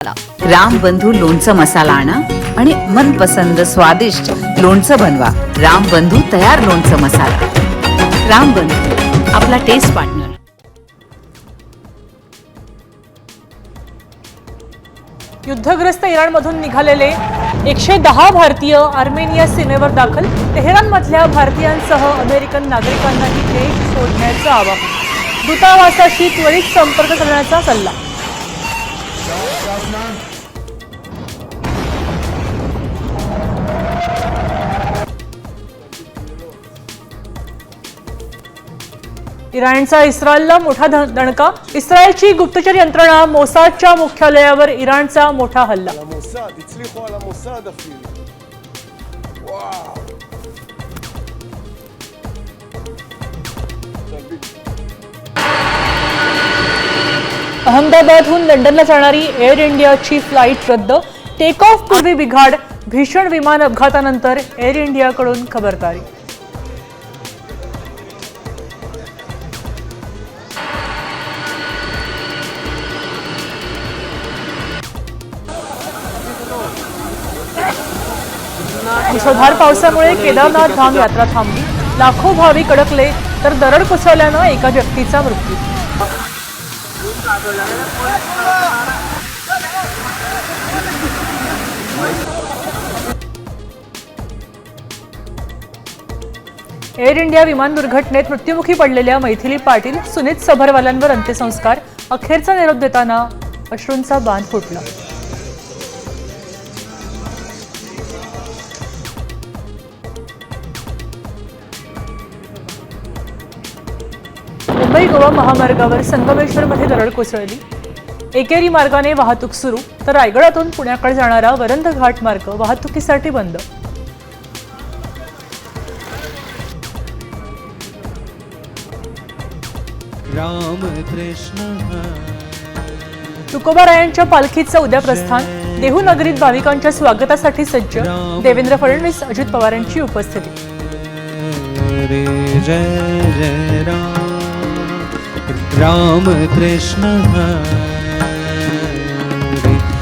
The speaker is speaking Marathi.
रामबंधू लोणचं मसाला आणा आणि मनपसंद स्वादिष्ट लोणचं बनवा। रामबंधू तयार लोणचं मसाला। रामबंधू आपला टेस्ट पार्टनर। युद्धग्रस्त इराणमधून निघालेले 110 भारतीय आर्मेनिया सीमेवर दाखल। तेहरानमधल्या भारतीयांसह अमेरिकन नागरिकांनाही देश सोडण्याचं आवाहन। दूतावासाशी त्वरित संपर्क करण्याचा सल्ला। इराणचा इस्रायलला मोठा दणका। इस्रायलची गुप्तचर यंत्रणा मोसादच्या मुख्यालयावर इराणचा मोठा हल्ला। अहमदाबादहून लंडनला जाणारी एअर इंडियाची फ्लाईट रद्द। टेक ऑफ पूर्वी बिघाड। भीषण विमान अपघातानंतर एअर इंडियाकडून खबरदारी। मुसळधार पावसामुळे केदारनाथ धाम यात्रा थांबली। लाखो भाविक अडकले तर दरड कोसळल्यानं एका व्यक्तीचा मृत्यू। एअर इंडिया विमान दुर्घटनेत मृत्युमुखी पडलेल्या मैथिली पाटील, सुनीत सभरवालांवर अंत्यसंस्कार। अखेरचा निरोप देताना अश्रूंचा बांध फुटला। मुंबई गोवा महामार्गावर संगमेश्वरमध्ये दरड कोसळली। एकेरी मार्गाने वाहतूक सुरू तर रायगडातून पुण्याकडे जाणारा वरंध घाट मार्ग वाहतुकीसाठी बंद। तुकोबारायांच्या पालखीचं उद्या प्रस्थान। देहू नगरीत भाविकांच्या स्वागतासाठी सज्ज। देवेंद्र फडणवीस, अजित पवारांची उपस्थिती। जय जय राम कृष्ण